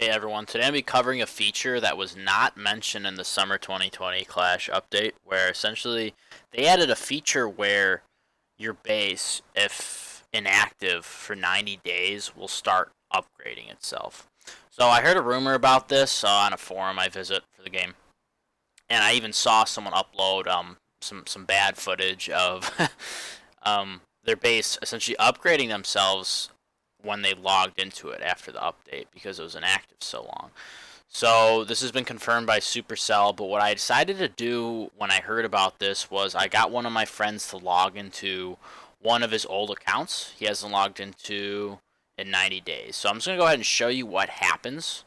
Hey everyone, today I'll be covering a feature that was not mentioned in the Summer 2020 Clash update, where essentially they added a feature where your base, if inactive for 90 days, will start upgrading itself. So I heard a rumor about this on a forum I visit for the game, and I even saw someone upload some bad footage of their base essentially upgrading themselves when they logged into it after the update because it was inactive so long. So this has been confirmed by Supercell, but what I decided to do when I heard about this was I got one of my friends to log into one of his old accounts. He hasn't logged into in 90 days. So I'm just going to go ahead and show you what happens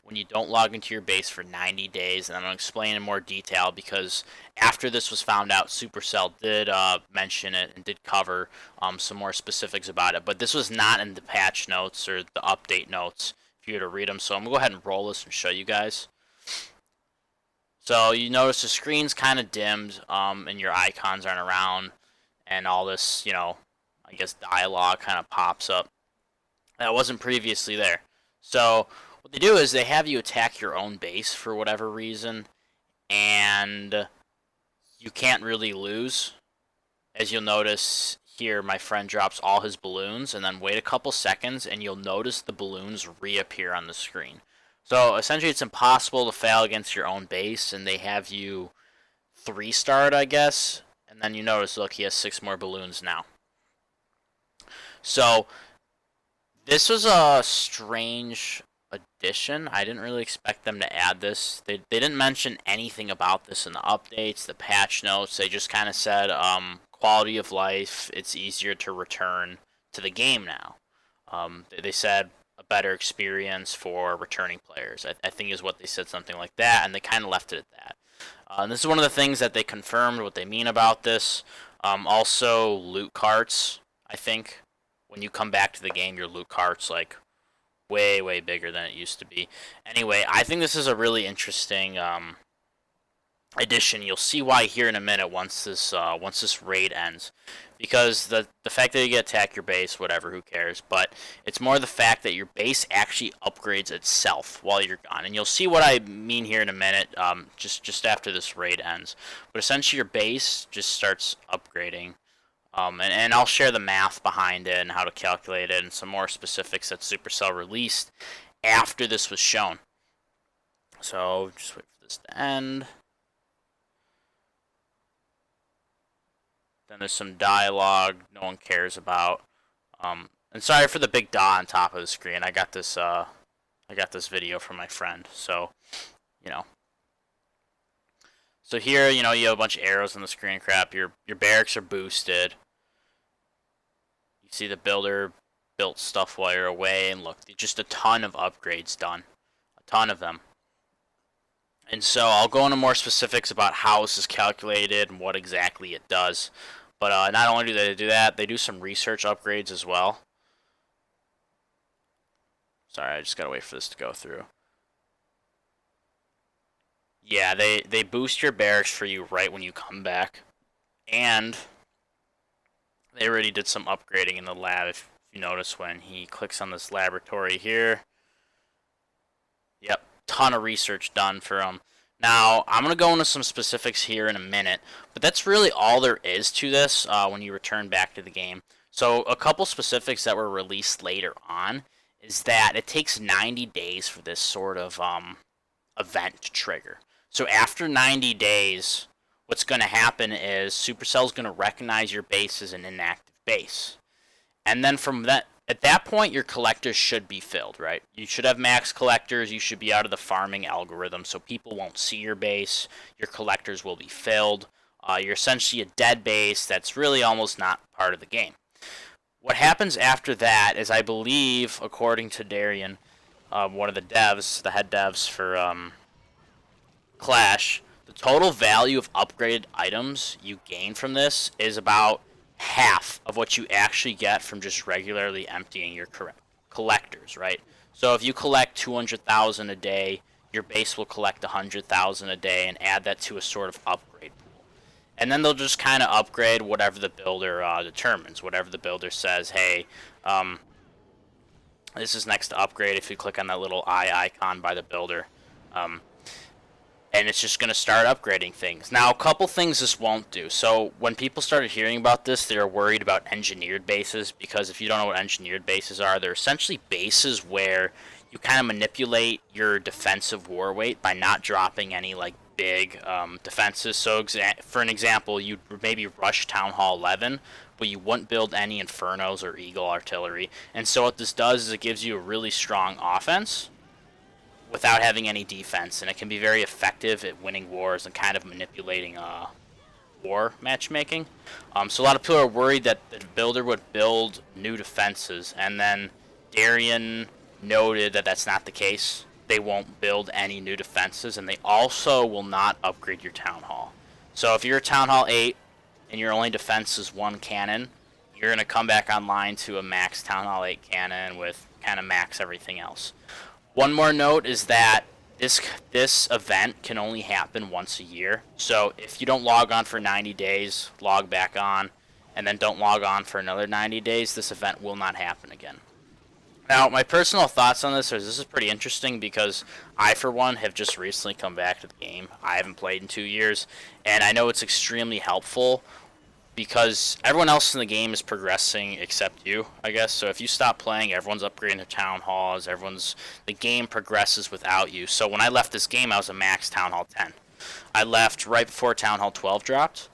when you don't log into your base for 90 days, and I'm going to explain in more detail because after this was found out, Supercell did mention it and did cover some more specifics about it, but this was not in the patch notes or the update notes if you were to read them, so I'm going to go ahead and roll this and show you guys. So you notice the screen's kind of dimmed and your icons aren't around, and all this, I guess dialogue kind of pops up. That wasn't previously there. So what they do is they have you attack your own base for whatever reason, and you can't really lose. As you'll notice here, my friend drops all his balloons, and then wait a couple seconds, and you'll notice the balloons reappear on the screen. So essentially, it's impossible to fail against your own base, and they have you 3-starred, I guess. And then you notice, look, he has 6 more balloons now. So this was a strange addition. I didn't really expect them to add this. They didn't mention anything about this in the updates, the patch notes. They just kind of said quality of life, it's easier to return to the game now. They said a better experience for returning players. I think is what they said, something like that, and they kind of left it at that. And this is one of the things that they confirmed what they mean about this. Also, loot carts, I think. When you come back to the game, your loot cart's like way bigger than it used to be. Anyway, I think this is a really interesting addition. You'll see why here in a minute once this raid ends, because the fact that you get attack your base, whatever, who cares? But it's more the fact that your base actually upgrades itself while you're gone, and you'll see what I mean here in a minute. Just after this raid ends, but essentially your base just starts upgrading. And I'll share the math behind it and how to calculate it and some more specifics that Supercell released after this was shown. So just wait for this to end. Then there's some dialogue no one cares about. And sorry for the big dot on top of the screen. I got this video from my friend. So, you know. So here, you have a bunch of arrows on the screen and crap. Your barracks are boosted. You see the builder built stuff while you're away, and look, just a ton of upgrades done. A ton of them. And so I'll go into more specifics about how this is calculated and what exactly it does. But not only do they do that, they do some research upgrades as well. Sorry, I just gotta wait for this to go through. Yeah, they boost your barracks for you right when you come back. And they already did some upgrading in the lab, if you notice when he clicks on this laboratory here. Yep, ton of research done for him. Now, I'm going to go into some specifics here in a minute, but that's really all there is to this when you return back to the game. So a couple specifics that were released later on is that it takes 90 days for this sort of event to trigger. So after 90 days, what's going to happen is Supercell's going to recognize your base as an inactive base. And then from that, at that point, your collectors should be filled, right? You should have max collectors. You should be out of the farming algorithm, so people won't see your base. Your collectors will be filled. You're essentially a dead base that's really almost not part of the game. What happens after that is, I believe, according to Darian, one of the devs, the head devs for Clash, the total value of upgraded items you gain from this is about half of what you actually get from just regularly emptying your collectors, right? So if you collect 200,000 a day, your base will collect 100,000 a day and add that to a sort of upgrade pool. And then they'll just kind of upgrade whatever the builder determines. Whatever the builder says, hey, This is next to upgrade if you click on that little eye icon by the builder. Um, and it's just going to start upgrading things. Now, a couple things this won't do. So when people started hearing about this, they were worried about engineered bases, because if you don't know what engineered bases are, they're essentially bases where you kind of manipulate your defensive war weight by not dropping any like big defenses. So for an example, you'd maybe rush Town Hall 11, but you wouldn't build any Infernos or Eagle artillery. And so what this does is it gives you a really strong offense without having any defense, and it can be very effective at winning wars and kind of manipulating war matchmaking. So a lot of people are worried that the builder would build new defenses, and then Darian noted that that's not the case. They won't build any new defenses, and they also will not upgrade your Town Hall. So if you're a Town Hall 8 and your only defense is one cannon, you're going to come back online to a max Town Hall 8 cannon with kind of max everything else. One more note is that this event can only happen once a year. So if you don't log on for 90 days, log back on, and then don't log on for another 90 days, this event will not happen again. Now, my personal thoughts on this is pretty interesting because I, for one, have just recently come back to the game. I haven't played in 2 years, and I know it's extremely helpful because everyone else in the game is progressing except you, I guess. So if you stop playing, everyone's upgrading to Town Halls, the game progresses without you. So when I left this game, I was a max Town Hall 10. I left right before Town Hall 12 dropped,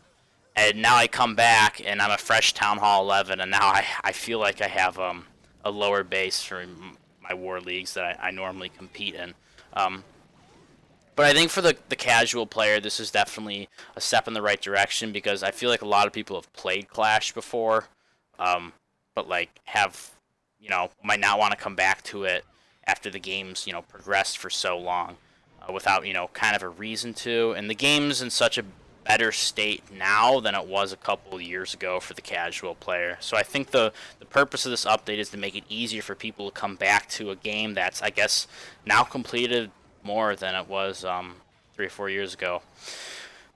and now I come back, and I'm a fresh Town Hall 11, and now I feel like I have a lower base for my war leagues that I normally compete in. But I think for the casual player, this is definitely a step in the right direction because I feel like a lot of people have played Clash before, but like might not want to come back to it after the game's progressed for so long without kind of a reason to. And the game's in such a better state now than it was a couple of years ago for the casual player. So I think the purpose of this update is to make it easier for people to come back to a game that's, I guess, now completed more than it was 3 or 4 years ago.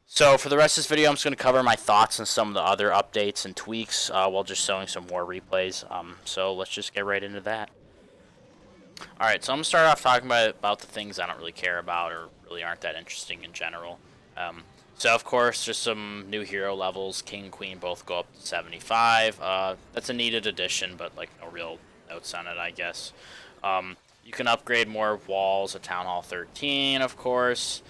So for the rest of this video, I'm just going to cover my thoughts on some of the other updates and tweaks while just showing some more replays. So let's just get right into that. Alright, so I'm going to start off talking about the things I don't really care about or really aren't that interesting in general. So of course, just some new hero levels. King and Queen both go up to 75. That's a needed addition, but like no real notes on it, I guess. You can upgrade more walls at Town Hall 13, of course.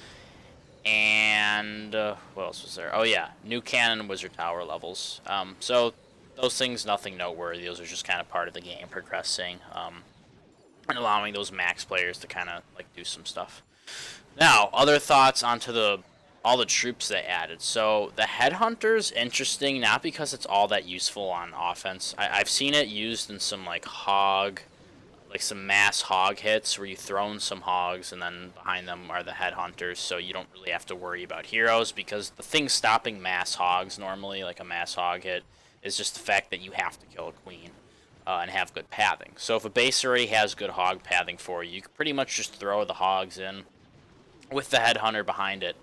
And what else was there? Oh yeah, new cannon and wizard tower levels. So those things, nothing noteworthy. Those are just kind of part of the game progressing and allowing those max players to kind of like do some stuff. Now, other thoughts onto all the troops they added. So the headhunter's interesting, not because it's all that useful on offense. I've seen it used in some like some mass hog hits where you throw in some hogs and then behind them are the headhunters, so you don't really have to worry about heroes because the thing stopping mass hogs normally, like a mass hog hit, is just the fact that you have to kill a queen and have good pathing. So if a base already has good hog pathing for you, you can pretty much just throw the hogs in with the headhunter behind it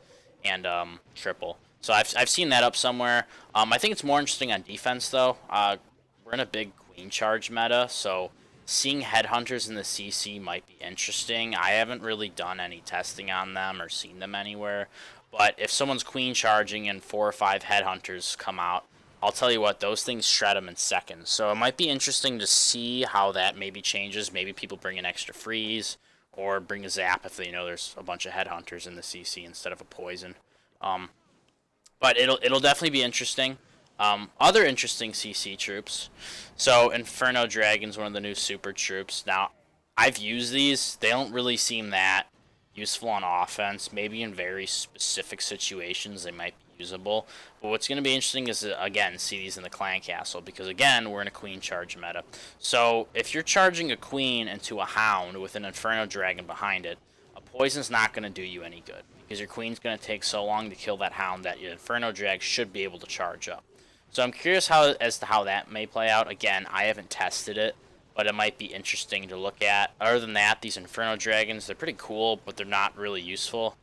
and triple. So I've seen that up somewhere. I think it's more interesting on defense though. We're in a big queen charge meta, so seeing headhunters in the CC might be interesting. I haven't really done any testing on them or seen them anywhere, but if someone's queen charging and 4 or 5 headhunters come out, I'll tell you what, those things shred them in seconds. So it might be interesting to see how that maybe changes. Maybe people bring an extra freeze or bring a zap if they know there's a bunch of headhunters in the CC instead of a poison. But it'll definitely be interesting. Other interesting CC troops. So Inferno Dragon's one of the new super troops. Now, I've used these. They don't really seem that useful on offense. Maybe in very specific situations they might be usable. But what's going to be interesting is to, again, see these in the clan castle. Because, again, we're in a queen charge meta. So if you're charging a queen into a hound with an Inferno Dragon behind it, a poison's not going to do you any good. Because your queen's going to take so long to kill that hound that your Inferno Drag should be able to charge up. So I'm curious as to how that may play out. Again, I haven't tested it, but it might be interesting to look at. Other than that, these Inferno Dragons, they're pretty cool, but they're not really useful.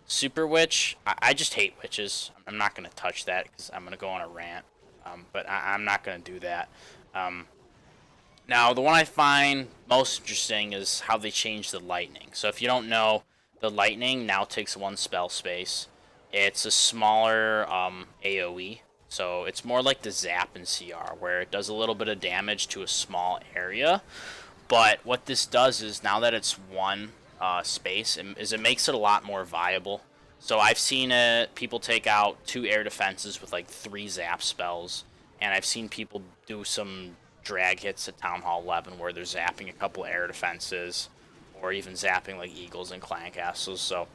Super Witch, I just hate witches. I'm not going to touch that because I'm going to go on a rant, but I'm not going to do that. Now, the one I find most interesting is how they changed the lightning. So if you don't know, the lightning now takes one spell space. It's a smaller AoE, so it's more like the zap in CR, where it does a little bit of damage to a small area. But what this does is now that it's one space, it makes it a lot more viable. So I've seen it, people take out 2 air defenses with like 3 zap spells, and I've seen people do some drag hits at Town Hall 11 where they're zapping a couple air defenses, or even zapping like Eagles and Clan Castles. So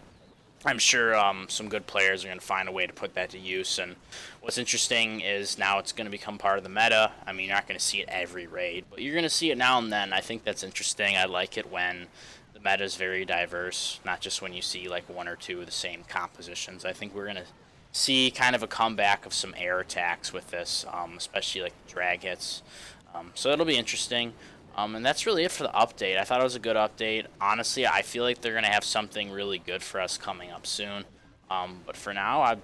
I'm sure some good players are going to find a way to put that to use. And what's interesting is now it's going to become part of the meta. I mean, you're not going to see it every raid, but you're going to see it now and then. I think that's interesting. I like it when the meta is very diverse, not just when you see like 1 or 2 of the same compositions. I think we're going to see kind of a comeback of some air attacks with this, especially like drag hits. So it'll be interesting. And that's really it for the update. I thought it was a good update. Honestly, I feel like they're going to have something really good for us coming up soon. But for now, I'm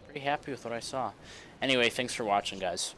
pretty happy with what I saw. Anyway, thanks for watching, guys.